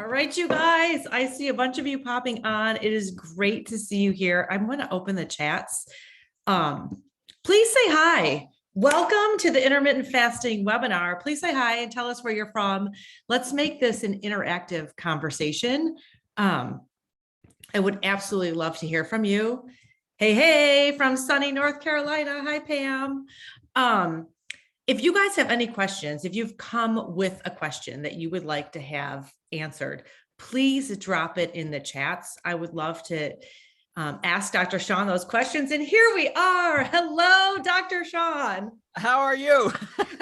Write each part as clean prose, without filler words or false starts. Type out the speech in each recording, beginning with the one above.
All right, you guys, I see a bunch of you popping on. It is great to see you here. I'm going to open the chats. Please say hi. Welcome to the Intermittent Fasting webinar. Please say hi and tell us where you're from. Let's make this an interactive conversation. I would absolutely love to hear from you. Hey, from sunny North Carolina. Hi, Pam. If you guys have any questions, if you've come with a question that you would like to have answered, please drop it in the chats. I would love to ask Dr. Shawn those questions. And here we are. Hello, Dr. Shawn. How are you?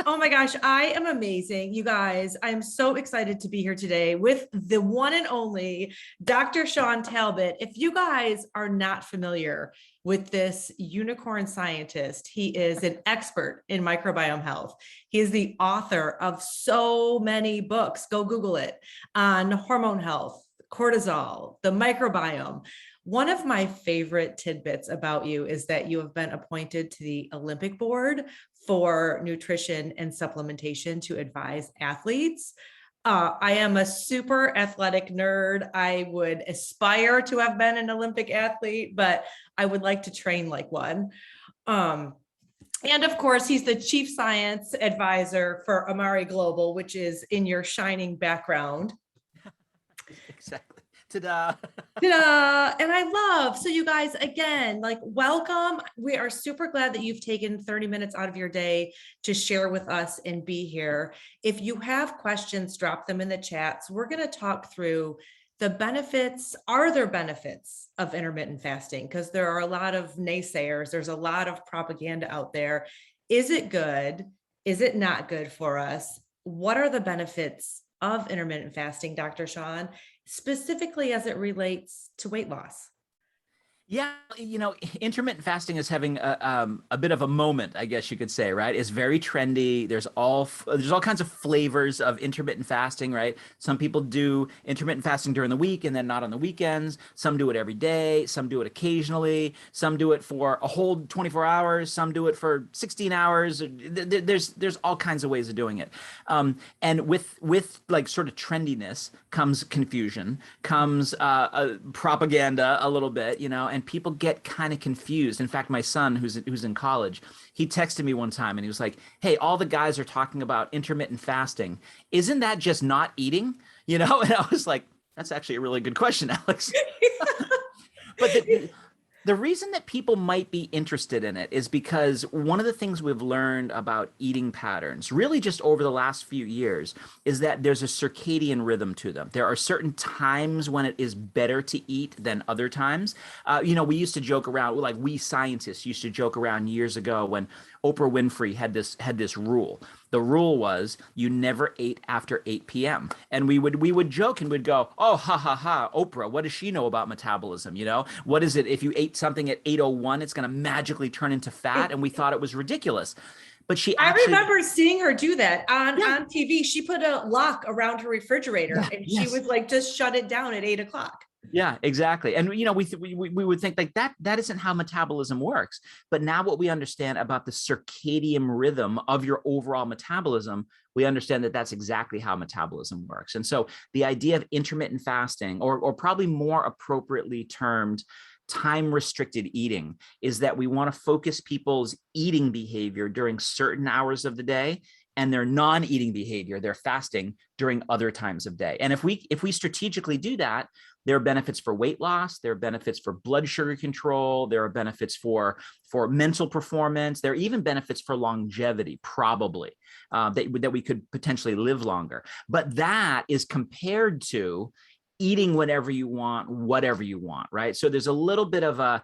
Oh my gosh, I am amazing. You guys, I'm so excited to be here today with the one and only Dr. Shawn Talbott. If you guys are not familiar with this unicorn scientist, he is an expert in microbiome health. He is the author of so many books. Go Google it on hormone health, cortisol, the microbiome. One of my favorite tidbits about you is that you have been appointed to the Olympic board for nutrition and supplementation to advise athletes. I am a super athletic nerd. I would aspire to have been an Olympic athlete, but I would like to train like one. And of course, he's the chief science advisor for Amari Global, which is in your shining background. Exactly. Ta-da. Ta-da. And I love, so you guys, again, like welcome. We are super glad that you've taken 30 minutes out of your day to share with us and be here. If you have questions, drop them in the chats. We're going to talk through the benefits. Are there benefits of intermittent fasting? Because there are a lot of naysayers. There's a lot of propaganda out there. Is it good? Is it not good for us? What are the benefits of intermittent fasting, Dr. Shawn, specifically as it relates to weight loss? Yeah, intermittent fasting is having a bit of a moment, I guess you could say, right? It's very trendy. There's all kinds of flavors of intermittent fasting, right? Some people do intermittent fasting during the week and then not on the weekends. Some do it every day. Some do it occasionally. Some do it for a whole 24 hours. Some do it for 16 hours. There's all kinds of ways of doing it. And with like sort of trendiness comes confusion, comes propaganda a little bit, and people get kind of confused. In fact, my son, who's in college, he texted me one time and he was like, "Hey, all the guys are talking about intermittent fasting. Isn't that just not eating?" And I was like, "That's actually a really good question, Alex." But the reason that people might be interested in it is because one of the things we've learned about eating patterns, really just over the last few years, is that there's a circadian rhythm to them. There are certain times when it is better to eat than other times. We used to joke around, like we scientists used to joke around years ago when Oprah Winfrey had this rule. The rule was you never ate after 8 p.m. And we would joke and we'd go, "Oh, ha, ha, ha, Oprah, what does she know about metabolism? What is it? If you ate something at 8:01, it's going to magically turn into fat." And we thought it was ridiculous. But I remember seeing her do that on TV. She put a lock around her refrigerator she would like just shut it down at 8 o'clock. Yeah, exactly. And, we would think like that isn't how metabolism works. But now what we understand about the circadian rhythm of your overall metabolism, we understand that that's exactly how metabolism works. And so the idea of intermittent fasting, or probably more appropriately termed time-restricted eating, is that we want to focus people's eating behavior during certain hours of the day and their non-eating behavior, their fasting, during other times of day. And if we strategically do that, there are benefits for weight loss, there are benefits for blood sugar control, there are benefits for mental performance, there are even benefits for longevity, probably, that we could potentially live longer. But that is compared to eating whenever you want, whatever you want, right? So there's a little bit of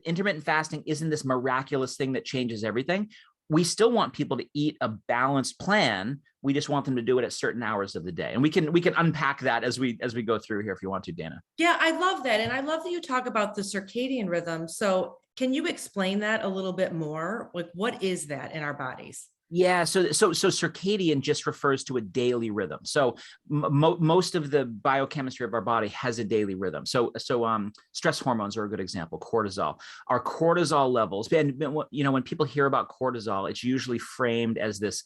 intermittent fasting isn't this miraculous thing that changes everything. We still want people to eat a balanced plan. We just want them to do it at certain hours of the day. And we can unpack that as we go through here if you want to, Dana. Yeah, I love that. And I love that you talk about the circadian rhythm. So can you explain that a little bit more? Like, what is that in our bodies? Yeah, so circadian just refers to a daily rhythm. So most of the biochemistry of our body has a daily rhythm. So stress hormones are a good example. Cortisol. Our cortisol levels, and when people hear about cortisol, it's usually framed as this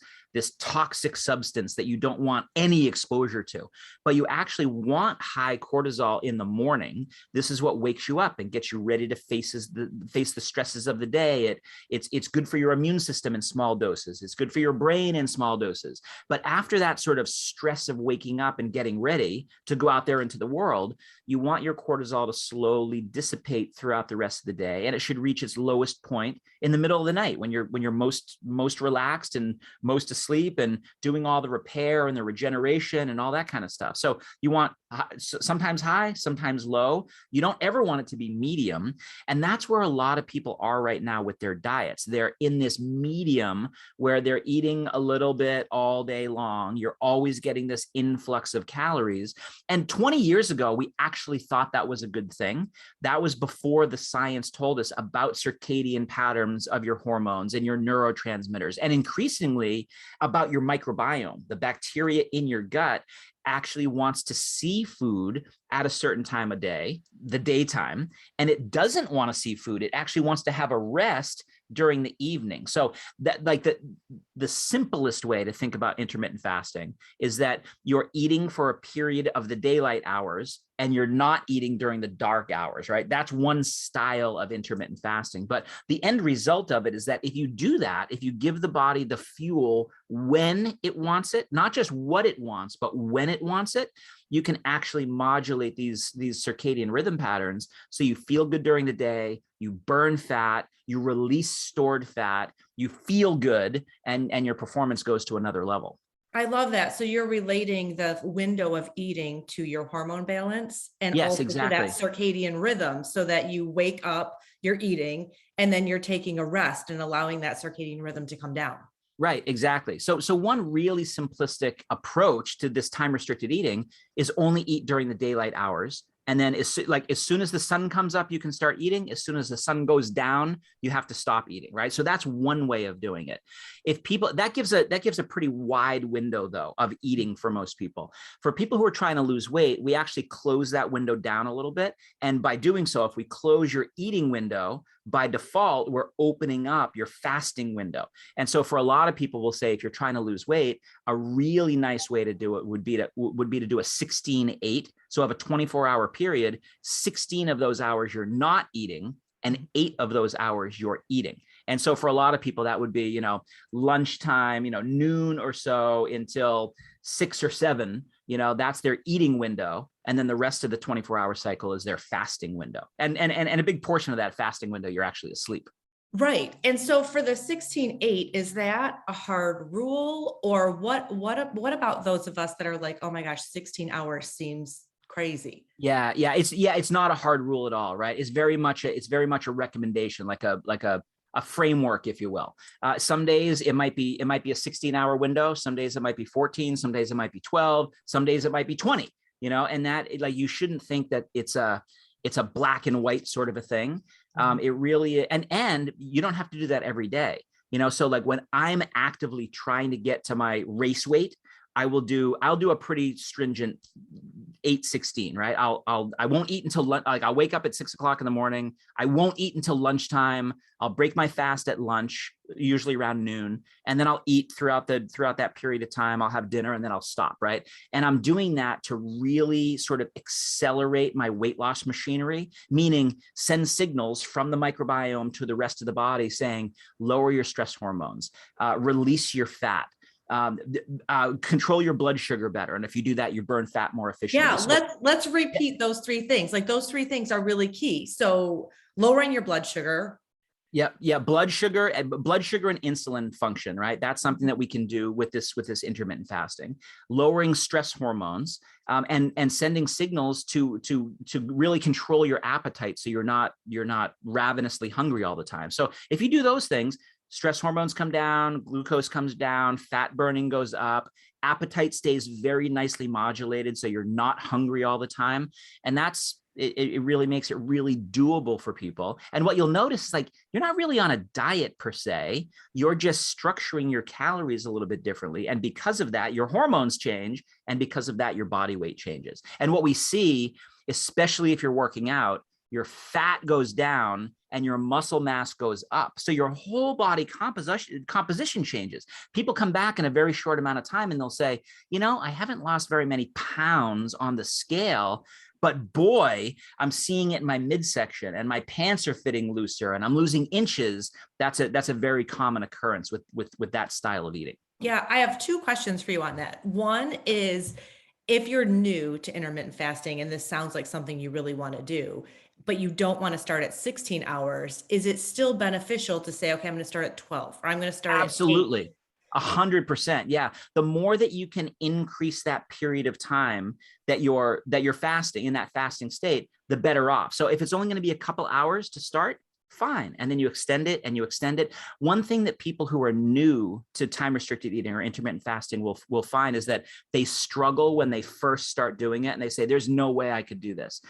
toxic substance that you don't want any exposure to. But you actually want high cortisol in the morning. This is what wakes you up and gets you ready to face the stresses of the day. It's good for your immune system in small doses. It's good for your brain in small doses. But after that sort of stress of waking up and getting ready to go out there into the world, you want your cortisol to slowly dissipate throughout the rest of the day. And it should reach its lowest point in the middle of the night when you're most relaxed and most asleep and doing all the repair and the regeneration and all that kind of stuff. So you want sometimes high, sometimes low. You don't ever want it to be medium. And that's where a lot of people are right now with their diets. They're in this medium where they're eating a little bit all day long. You're always getting this influx of calories. And 20 years ago, we actually thought that was a good thing. That was before the science told us about circadian patterns of your hormones and your neurotransmitters, and increasingly about your microbiome. The bacteria in your gut actually wants to see food at a certain time of day, the daytime, and it doesn't want to see food. It actually wants to have a rest during the evening. So that, like, the simplest way to think about intermittent fasting is that you're eating for a period of the daylight hours and you're not eating during the dark hours, right? That's one style of intermittent fasting. But the end result of it is that if you do that, if you give the body the fuel when it wants it, not just what it wants, but when it wants it, you can actually modulate these circadian rhythm patterns. So you feel good during the day, you burn fat, you release stored fat, you feel good, and your performance goes to another level. I love that. So you're relating the window of eating to your hormone balance and Yes, also to that exactly. circadian rhythm, so that you wake up, you're eating, and then you're taking a rest and allowing that circadian rhythm to come down. Right, exactly. So one really simplistic approach to this time restricted eating is only eat during the daylight hours. And then as soon as the sun comes up, you can start eating. As soon as the sun goes down, you have to stop eating, right? So that's one way of doing it. If people, that gives a pretty wide window though of eating for most people. For people who are trying to lose weight, we actually close that window down a little bit. And by doing so, if we close your eating window, by default, we're opening up your fasting window. And so for a lot of people, we'll say, if you're trying to lose weight, a really nice way to do it would be to do a 16-8. So of a 24-hour period, 16 of those hours you're not eating, and 8 of those hours you're eating. And so for a lot of people, that would be, lunchtime, noon or so until 6 or 7, that's their eating window. And then the rest of the 24-hour cycle is their fasting window. And a big portion of that fasting window, you're actually asleep. Right. And so for the 16-8, is that a hard rule, or what about those of us that are like, oh my gosh, 16 hours seems crazy? Yeah. It's not a hard rule at all, right? It's very much a recommendation, like a framework, if you will. Some days it might be a 16-hour window. Some days it might be 14. Some days it might be 12. Some days it might be 20. And that, like, you shouldn't think that it's a black and white sort of a thing. It really, and you don't have to do that every day. So like when I'm actively trying to get to my race weight, I'll do a pretty stringent 8-16, right? I won't eat until I'll wake up at 6 o'clock in the morning. I won't eat until lunchtime. I'll break my fast at lunch, usually around noon, and then I'll eat throughout that period of time. I'll have dinner and then I'll stop, right? And I'm doing that to really sort of accelerate my weight loss machinery, meaning send signals from the microbiome to the rest of the body saying, lower your stress hormones, release your fat, control your blood sugar better. And if you do that, you burn fat more efficiently. Yeah, let's repeat those 3 things. Like, those 3 things are really key. So lowering your blood sugar. Yeah. Blood sugar and insulin function, right? That's something that we can do with this intermittent fasting. Lowering stress hormones, and sending signals to really control your appetite, so you're not ravenously hungry all the time. So if you do those things, stress hormones come down, glucose comes down, fat burning goes up, appetite stays very nicely modulated, so you're not hungry all the time. And that's it really makes it really doable for people. And what you'll notice is like, you're not really on a diet per se, you're just structuring your calories a little bit differently. And because of that, your hormones change. And because of that, your body weight changes. And what we see, especially if you're working out, your fat goes down and your muscle mass goes up. So your whole body composition changes. People come back in a very short amount of time and they'll say, I haven't lost very many pounds on the scale, but boy, I'm seeing it in my midsection and my pants are fitting looser and I'm losing inches. That's a very common occurrence with that style of eating. Yeah, I have two questions for you on that. One is, if you're new to intermittent fasting and this sounds like something you really want to do, but you don't want to start at 16 hours, is it still beneficial to say, okay, I'm going to start at 12 or I'm going to start Absolutely. at 8? 100%. Yeah. The more that you can increase that period of time that you're fasting, in that fasting state, the better off. So if it's only going to be a couple hours to start, fine. And then you extend it and you extend it. One thing that people who are new to time restricted eating or intermittent fasting will find is that they struggle when they first start doing it. And they say, there's no way I could do this.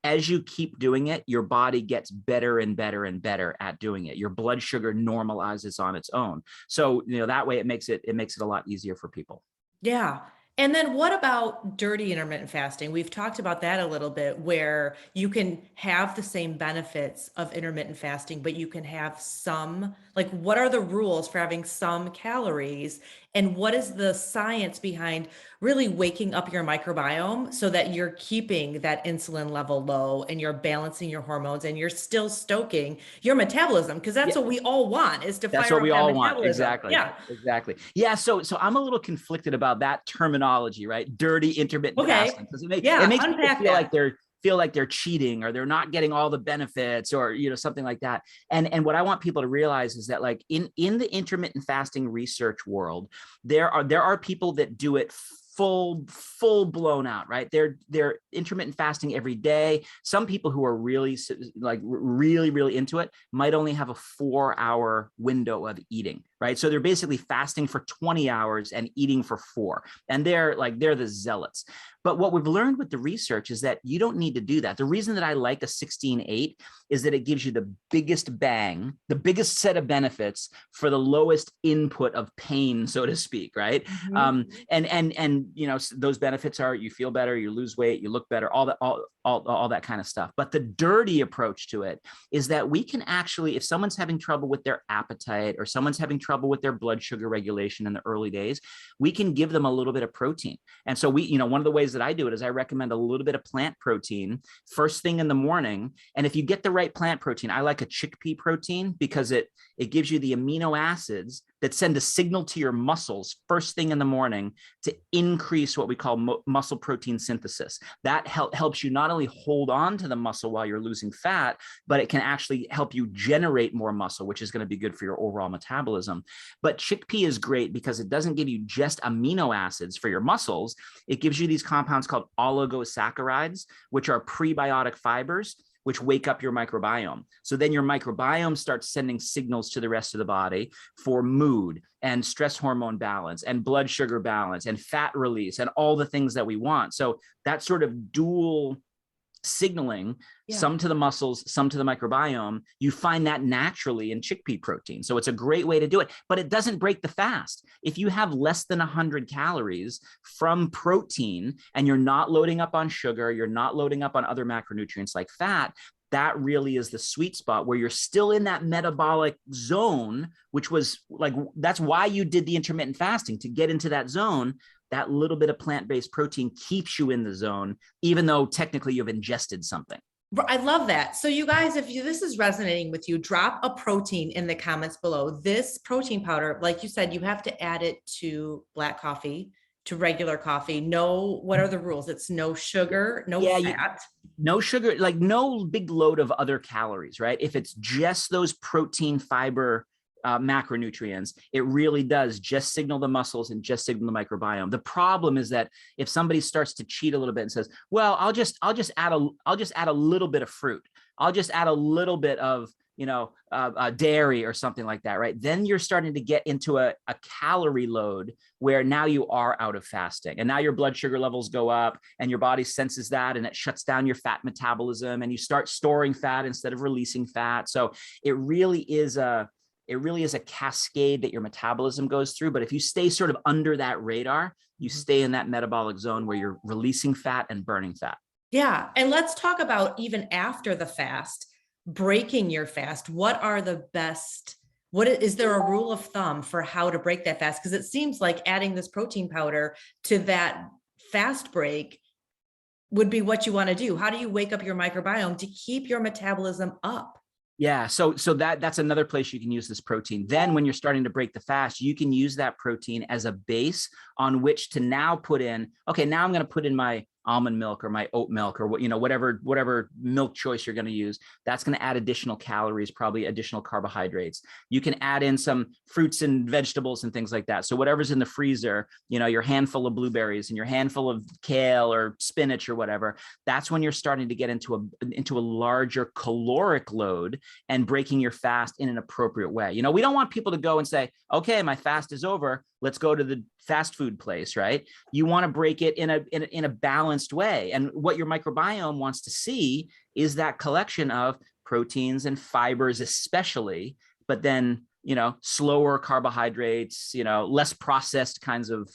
As you keep doing it, your body gets better and better and better at doing it. Your blood sugar normalizes on its own. So, that way it makes it a lot easier for people. Yeah. And then what about dirty intermittent fasting? We've talked about that a little bit, where you can have the same benefits of intermittent fasting, but you can have some, like, what are the rules for having some calories? And what is the science behind really waking up your microbiome so that you're keeping that insulin level low and you're balancing your hormones and you're still stoking your metabolism? Because that's what we all want, is to That's fire what we up that all want. metabolism. Exactly. Yeah. Exactly. Yeah. So I'm a little conflicted about that terminology, right? Dirty intermittent fasting. Because it makes people feel like they're cheating or they're not getting all the benefits or, something like that. And what I want people to realize is that, like, in the intermittent fasting research world, there are people that do it full blown out, right? They're intermittent fasting every day. Some people who are really into it might only have a 4-hour window of eating, right? So they're basically fasting for 20 hours and eating for 4. And they're the zealots. But what we've learned with the research is that you don't need to do that. The reason that I like a 16-8 is that it gives you the biggest bang, the biggest set of benefits for the lowest input of pain, so to speak, right? Mhm. And those benefits are, you feel better, you lose weight, you look better, all that kind of stuff. But the dirty approach to it is that we can actually, if someone's having trouble with their appetite or someone's having trouble with their blood sugar regulation in the early days, we can give them a little bit of protein. And so one of the ways that I do it is I recommend a little bit of plant protein first thing in the morning. And if you get the right plant protein, I like a chickpea protein because it gives you the amino acids that send a signal to your muscles first thing in the morning to increase what we call muscle protein synthesis. That helps you not only hold on to the muscle while you're losing fat, but it can actually help you generate more muscle, which is going to be good for your overall metabolism. But chickpea is great because it doesn't give you just amino acids for your muscles. It gives you these compounds called oligosaccharides, which are prebiotic fibers, which wake up your microbiome. So then your microbiome starts sending signals to the rest of the body for mood and stress hormone balance and blood sugar balance and fat release and all the things that we want. So that sort of dual signaling, some to the muscles, some to the microbiome, you find that naturally in chickpea protein. So it's a great way to do it, but it doesn't break the fast. If you have less than 100 calories from protein and you're not loading up on sugar, you're not loading up on other macronutrients like fat, that really is the sweet spot where you're still in that metabolic zone, which was like, that's why you did the intermittent fasting, to get into that zone. That little bit of plant-based protein keeps you in the zone, even though technically you've ingested something. I love that. So you guys, if this is resonating with you, drop a protein in the comments below. This protein powder, like you said, you have to add it to black coffee, to regular coffee. What are the rules? It's no sugar, no fat. No sugar, like no big load of other calories, right? If it's just those protein, fiber, macronutrients, it really does just signal the muscles and just signal the microbiome. The problem is that if somebody starts to cheat a little bit and says, well, I'll just add a little bit of fruit. I'll just add a little bit of dairy or something like that, right? Then you're starting to get into a calorie load where now you are out of fasting, and now your blood sugar levels go up and your body senses that, and it shuts down your fat metabolism, and you start storing fat instead of releasing fat. So it really is a cascade that your metabolism goes through. But if you stay sort of under that radar, you stay in that metabolic zone where you're releasing fat and burning fat. Yeah. And let's talk about even after the fast, breaking your fast. What are the best, is there a rule of thumb for how to break that fast? Because it seems like adding this protein powder to that fast break would be what you want to do. How do you wake up your microbiome to keep your metabolism up? Yeah, so that's another place you can use this protein. Then when you're starting to break the fast, you can use that protein as a base on which to now put in, okay, now I'm going to put in my almond milk or my oat milk or whatever milk choice you're going to use. That's going to add additional calories, probably additional carbohydrates. You can add in some fruits and vegetables and things like that. So whatever's in the freezer, your handful of blueberries and your handful of kale or spinach or whatever, that's when you're starting to get into a larger caloric load and breaking your fast in an appropriate way. We don't want people to go and say, okay, my fast is over, let's go to the fast food place, right? You want to break it in a balanced way. And what your microbiome wants to see is that collection of proteins and fibers, especially, but then, slower carbohydrates, less processed kinds of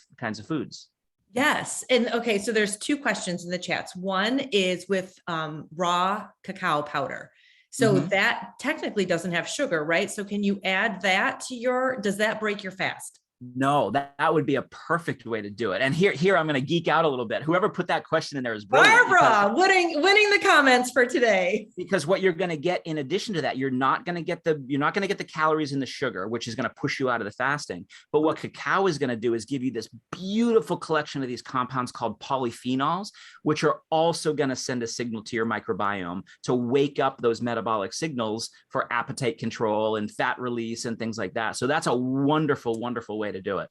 foods. Yes. And okay, so there's two questions in the chats. One is with raw cacao powder. So that technically doesn't have sugar, right? So can you add that to does that break your fast? No, that would be a perfect way to do it. And here I'm going to geek out a little bit. Whoever put that question in there is brilliant. Barbara, winning the comments for today. Because what you're going to get in addition to that, you're not going to get the calories in the sugar, which is going to push you out of the fasting. But what cacao is going to do is give you this beautiful collection of these compounds called polyphenols, which are also going to send a signal to your microbiome to wake up those metabolic signals for appetite control and fat release and things like that. So that's a wonderful, wonderful way to do it.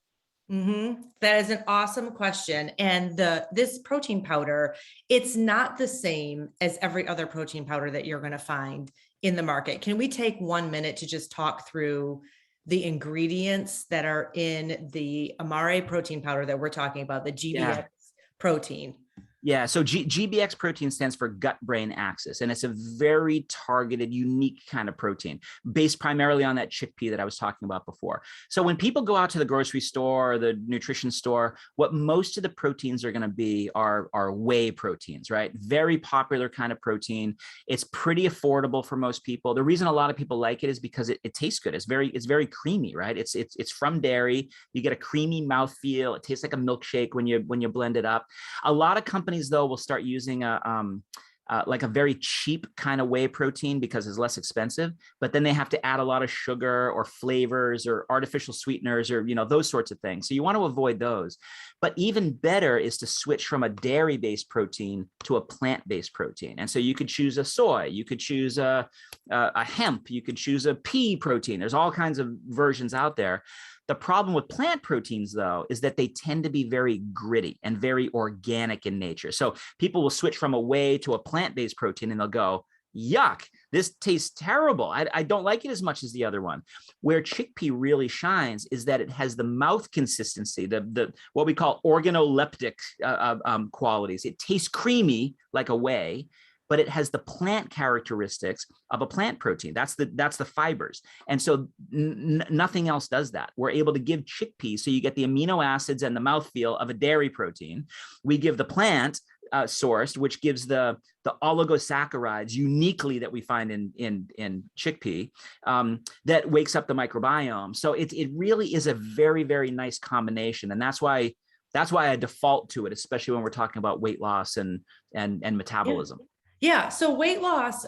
That is an awesome question. And this protein powder, it's not the same as every other protein powder that you're going to find in the market. Can we take 1 minute to just talk through the ingredients that are in the Amare protein powder that we're talking about, the GBX protein? Yeah, so GBX protein stands for gut-brain axis, and it's a very targeted, unique kind of protein based primarily on that chickpea that I was talking about before. So when people go out to the grocery store or the nutrition store, what most of the proteins are going to be are whey proteins, right? Very popular kind of protein. It's pretty affordable for most people. The reason a lot of people like it is because it tastes good. It's very creamy, right? It's from dairy. You get a creamy mouthfeel. It tastes like a milkshake when you blend it up. A lot of companies though will start using like a very cheap kind of whey protein because it's less expensive, but then they have to add a lot of sugar or flavors or artificial sweeteners or those sorts of things. So you want to avoid those. But even better is to switch from a dairy-based protein to a plant-based protein. And so you could choose a soy, you could choose a hemp, you could choose a pea protein. There's all kinds of versions out there. The problem with plant proteins, though, is that they tend to be very gritty and very organic in nature. So people will switch from a whey to a plant-based protein and they'll go, yuck, this tastes terrible. I don't like it as much as the other one. Where chickpea really shines is that it has the mouth consistency, the what we call organoleptic qualities. It tastes creamy like a whey, but it has the plant characteristics of a plant protein. That's the fibers. And so nothing else does that. We're able to give chickpeas, so you get the amino acids and the mouthfeel of a dairy protein. We give the plant sourced, which gives the oligosaccharides uniquely that we find in chickpea, that wakes up the microbiome. So it really is a very, very nice combination. And that's why I default to it, especially when we're talking about weight loss and metabolism. Yeah. So weight loss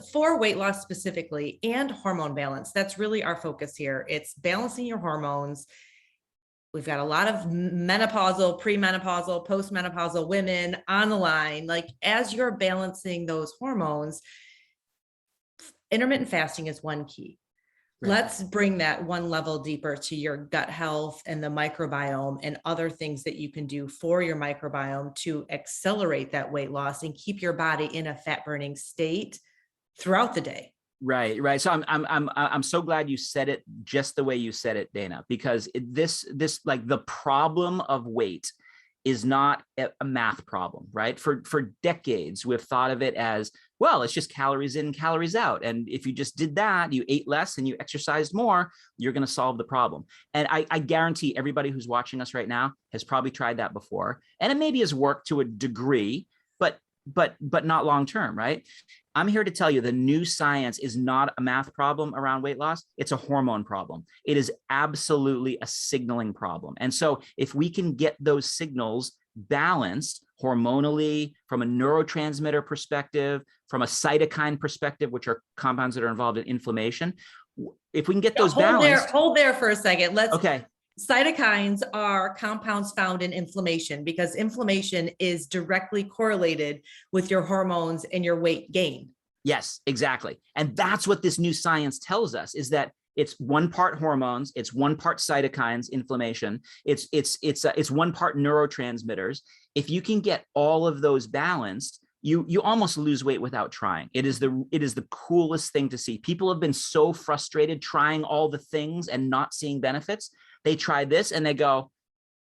specifically, and hormone balance, that's really our focus here. It's balancing your hormones. We've got a lot of menopausal, premenopausal, postmenopausal women on the line. Like, as you're balancing those hormones, intermittent fasting is one key. Right. Let's bring that one level deeper to your gut health and the microbiome and other things that you can do for your microbiome to accelerate that weight loss and keep your body in a fat burning state throughout the day. Right. So I'm so glad you said it just the way you said it, Dana, because this like the problem of weight is not a math problem, right? For decades, we've thought of it as, well, it's just calories in, calories out. And if you just did that, you ate less and you exercised more, you're going to solve the problem. And I guarantee everybody who's watching us right now has probably tried that before. And it maybe has worked to a degree, but not long term, right? I'm here to tell you the new science is not a math problem around weight loss. It's a hormone problem. It is absolutely a signaling problem. And so if we can get those signals balanced hormonally, from a neurotransmitter perspective, from a cytokine perspective, which are compounds that are involved in inflammation, if we can get those balanced. Hold there for a second. Okay. Cytokines are compounds found in inflammation, because inflammation is directly correlated with your hormones and your weight gain. Yes, exactly. And that's what this new science tells us, is that it's one part hormones, it's one part cytokines, inflammation, it's one part neurotransmitters. If you can get all of those balanced, you almost lose weight without trying. It is the coolest thing to see. People have been so frustrated trying all the things and not seeing benefits. They try this and they go,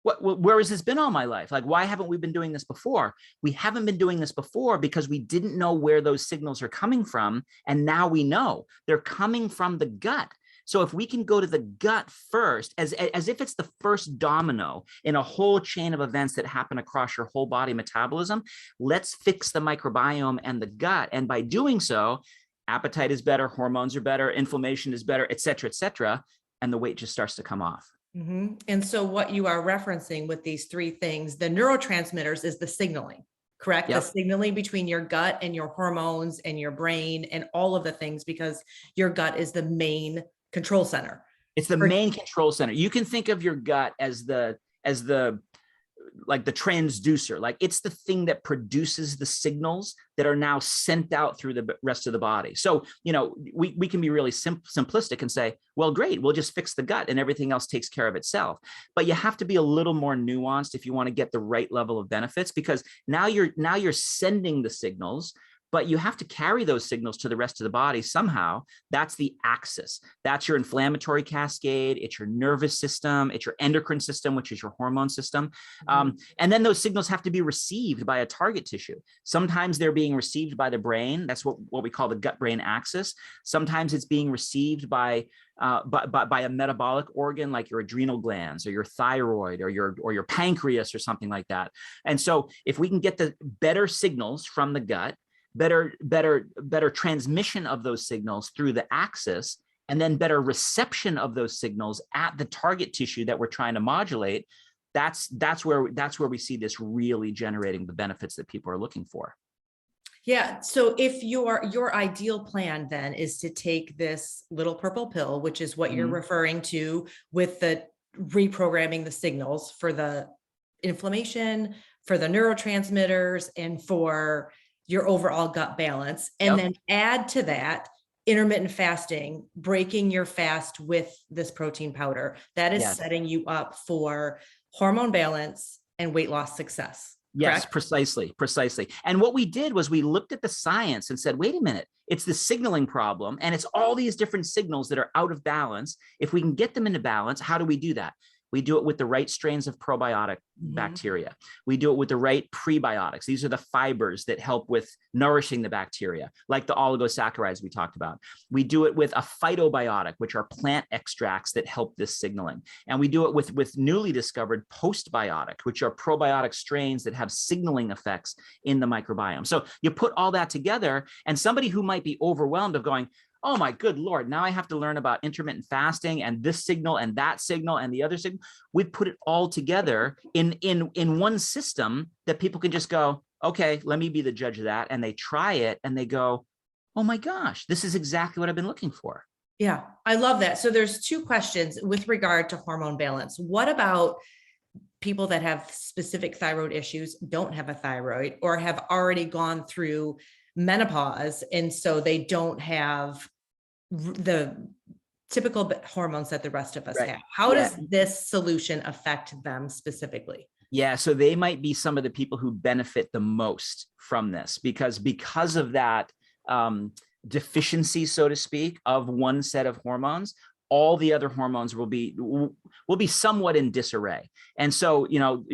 where has this been all my life? Like, why haven't we been doing this before? We haven't been doing this before because we didn't know where those signals are coming from. And now we know they're coming from the gut. So if we can go to the gut first, as if it's the first domino in a whole chain of events that happen across your whole body metabolism, let's fix the microbiome and the gut. And by doing so, appetite is better, hormones are better, inflammation is better, et cetera, and the weight just starts to come off. Mm-hmm. And so what you are referencing with these three things, the neurotransmitters, is the signaling, correct? Yep. The signaling between your gut and your hormones and your brain and all of the things, because your gut is the main control center. It's the main control center. You can think of your gut as the like the transducer, like it's the thing that produces the signals that are now sent out through the rest of the body. So, we can be really simplistic and say, well, great, we'll just fix the gut and everything else takes care of itself. But you have to be a little more nuanced if you want to get the right level of benefits, because now you're sending the signals, but you have to carry those signals to the rest of the body somehow. That's the axis. That's your inflammatory cascade. It's your nervous system. It's your endocrine system, which is your hormone system. And then those signals have to be received by a target tissue. Sometimes they're being received by the brain. That's what we call the gut-brain axis. Sometimes it's being received by a metabolic organ like your adrenal glands or your thyroid or your pancreas or something like that. And so if we can get the better signals from the gut, better transmission of those signals through the axis, and then better reception of those signals at the target tissue that we're trying to modulate, that's where we see this really generating the benefits that people are looking for. Yeah. So if your ideal plan then is to take this little purple pill, which is what you're referring to with the reprogramming the signals for the inflammation, for the neurotransmitters, and for your overall gut balance, and then add to that intermittent fasting, breaking your fast with this protein powder, that is setting you up for hormone balance and weight loss success. Yes, correct? precisely. And what we did was we looked at the science and said, wait a minute, it's the signaling problem, and it's all these different signals that are out of balance. If we can get them into balance, how do we do that? We do it with the right strains of probiotic bacteria. We do it with the right prebiotics. These are the fibers that help with nourishing the bacteria, like the oligosaccharides we talked about. We do it with a phytobiotic, which are plant extracts that help this signaling. And we do it with newly discovered postbiotic, which are probiotic strains that have signaling effects in the microbiome. So you put all that together, and somebody who might be overwhelmed of going, oh my good Lord, now I have to learn about intermittent fasting and this signal and that signal and the other signal. We put it all together in one system that people can just go, okay, let me be the judge of that. And they try it and they go, oh my gosh, this is exactly what I've been looking for. Yeah, I love that. So there's two questions with regard to hormone balance. What about people that have specific thyroid issues, don't have a thyroid, or have already gone through menopause, and so they don't have the typical hormones that the rest of us have? How does this solution affect them specifically? Yeah, so they might be some of the people who benefit the most from this, because of that deficiency, so to speak, of one set of hormones, all the other hormones will be somewhat in disarray. And so, you know,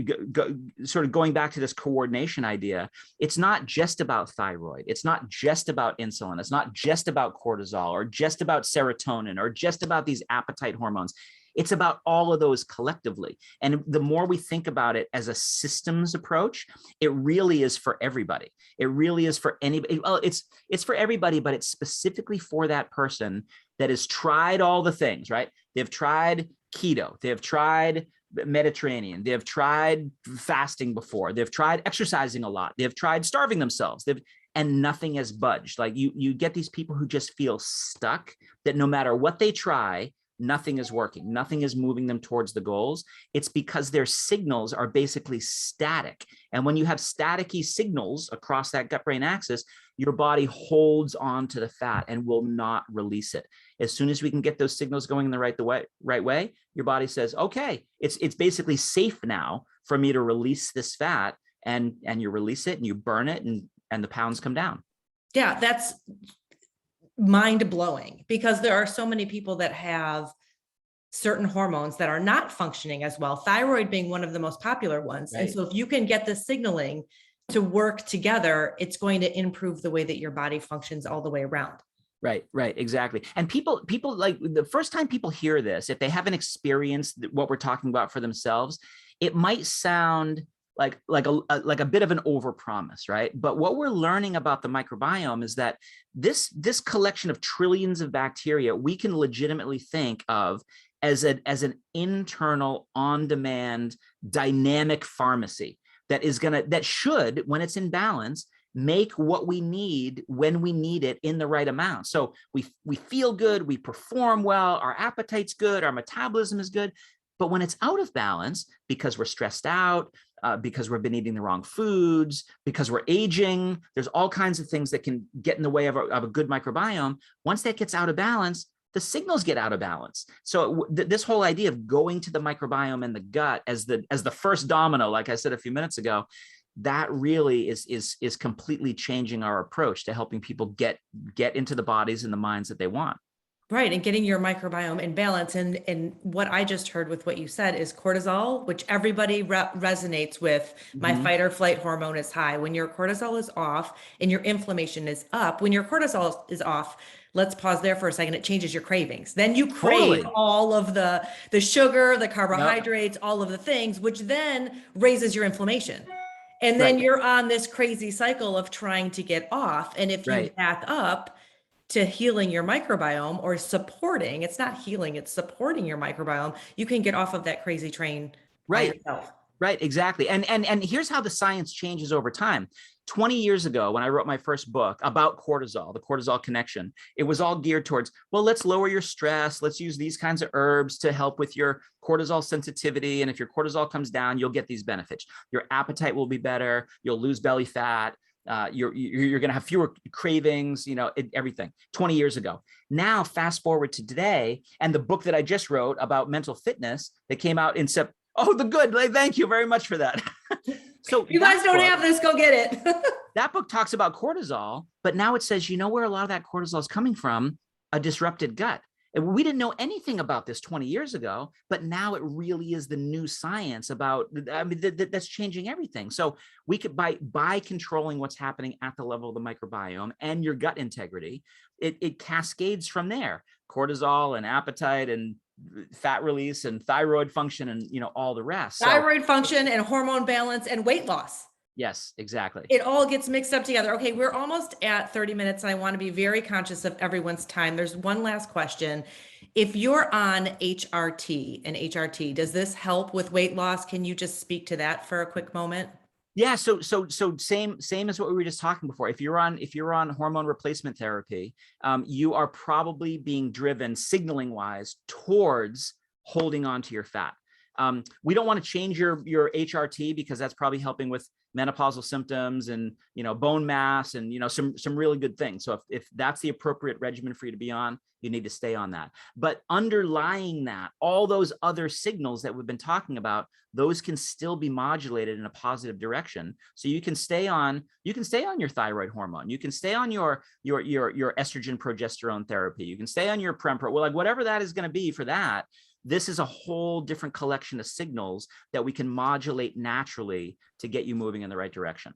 sort of going back to this coordination idea, it's not just about thyroid. It's not just about insulin. It's not just about cortisol or just about serotonin or just about these appetite hormones. It's about all of those collectively. And the more we think about it as a systems approach, it really is for everybody. It really is for anybody. Well, it's for everybody, but it's specifically for that person that has tried all the things, right? They've tried keto, they've tried Mediterranean, they've tried fasting before, they've tried exercising a lot, they've tried starving themselves, and nothing has budged. Like you get these people who just feel stuck, that no matter what they try, nothing is working, nothing is moving them towards the goals. It's because their signals are basically static. And when you have staticky signals across that gut-brain axis, your body holds on to the fat and will not release it. As soon as we can get those signals going in the right way, your body says, okay, it's basically safe now for me to release this fat, and you release it and you burn it, and the pounds come down. Yeah, that's mind blowing, because there are so many people that have certain hormones that are not functioning as well, thyroid being one of the most popular ones. Right. And so if you can get the signaling to work together, it's going to improve the way that your body functions all the way around. Right, exactly. And people like, the first time people hear this, if they haven't experienced what we're talking about for themselves, it might sound like a bit of an overpromise, right? But what we're learning about the microbiome is that this collection of trillions of bacteria, we can legitimately think of as an internal, on-demand, dynamic pharmacy that should, when it's in balance, make what we need when we need it in the right amount. So we feel good, we perform well, our appetite's good, our metabolism is good. But when it's out of balance, because we're stressed out, because we've been eating the wrong foods, because we're aging, there's all kinds of things that can get in the way of a good microbiome. Once that gets out of balance, the signals get out of balance. So this whole idea of going to the microbiome and the gut as the first domino, like I said a few minutes ago, that really is completely changing our approach to helping people get into the bodies and the minds that they want. Right. And getting your microbiome in balance. And what I just heard with what you said is cortisol, which everybody resonates with. My fight or flight hormone is high. When your cortisol is off and your inflammation is up, when your cortisol is off, let's pause there for a second. It changes your cravings. Then you crave all of the sugar, the carbohydrates, all of the things, which then raises your inflammation. And then you're on this crazy cycle of trying to get off. And if you back up to healing your microbiome, or supporting, it's not healing, it's supporting your microbiome, you can get off of that crazy train by yourself. Right, exactly. And here's how the science changes over time. 20 years ago, when I wrote my first book about cortisol, the cortisol connection, it was all geared towards, well, let's lower your stress. Let's use these kinds of herbs to help with your cortisol sensitivity. And if your cortisol comes down, you'll get these benefits. Your appetite will be better. You'll lose belly fat. You're going to have fewer cravings, everything. 20 years ago. Now, fast forward to today, and the book that I just wrote about mental fitness that came out in September. Oh, the good. Thank you very much for that. So you guys don't have this, go get it. That book talks about cortisol, but now it says, where a lot of that cortisol is coming from? A disrupted gut. And we didn't know anything about this 20 years ago, but now it really is the new science about, that's changing everything. So we could, by controlling what's happening at the level of the microbiome and your gut integrity, it cascades from there. Cortisol and appetite and fat release and thyroid function and, all the rest. Thyroid function and hormone balance and weight loss. Yes, exactly. It all gets mixed up together. Okay, we're almost at 30 minutes and I want to be very conscious of everyone's time. There's one last question. If you're on HRT and HRT, does this help with weight loss? Can you just speak to that for a quick moment? Yeah, so same as what we were just talking before. If you're on hormone replacement therapy, you are probably being driven signaling wise towards holding on to your fat. We don't want to change your HRT because that's probably helping with menopausal symptoms and, bone mass and, some really good things. So if that's the appropriate regimen for you to be on, you need to stay on that. But underlying that, all those other signals that we've been talking about, those can still be modulated in a positive direction. So you can stay on your thyroid hormone. You can stay on your estrogen progesterone therapy. You can stay on your Prempro, well, like whatever that is going to be for that. This is a whole different collection of signals that we can modulate naturally to get you moving in the right direction.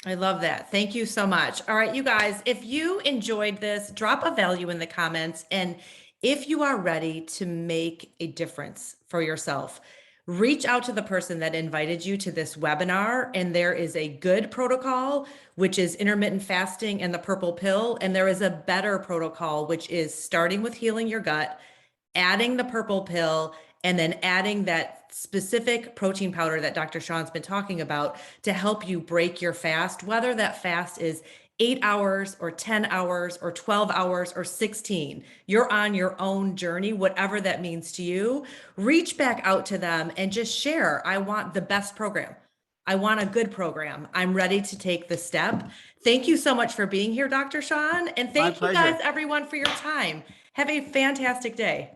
I love that. Thank you so much. All right, you guys, if you enjoyed this, drop a value in the comments. And if you are ready to make a difference for yourself, reach out to the person that invited you to this webinar. And there is a good protocol, which is intermittent fasting and the purple pill. And there is a better protocol, which is starting with healing your gut, adding the purple pill, and then adding that specific protein powder that Dr. Shawn's been talking about to help you break your fast, whether that fast is 8 hours or 10 hours or 12 hours or 16. You're on your own journey, whatever that means to you. Reach back out to them and just share. I want the best program. I want a good program. I'm ready to take the step. Thank you so much for being here, Dr. Shawn. And thank you guys, everyone, for your time. Have a fantastic day.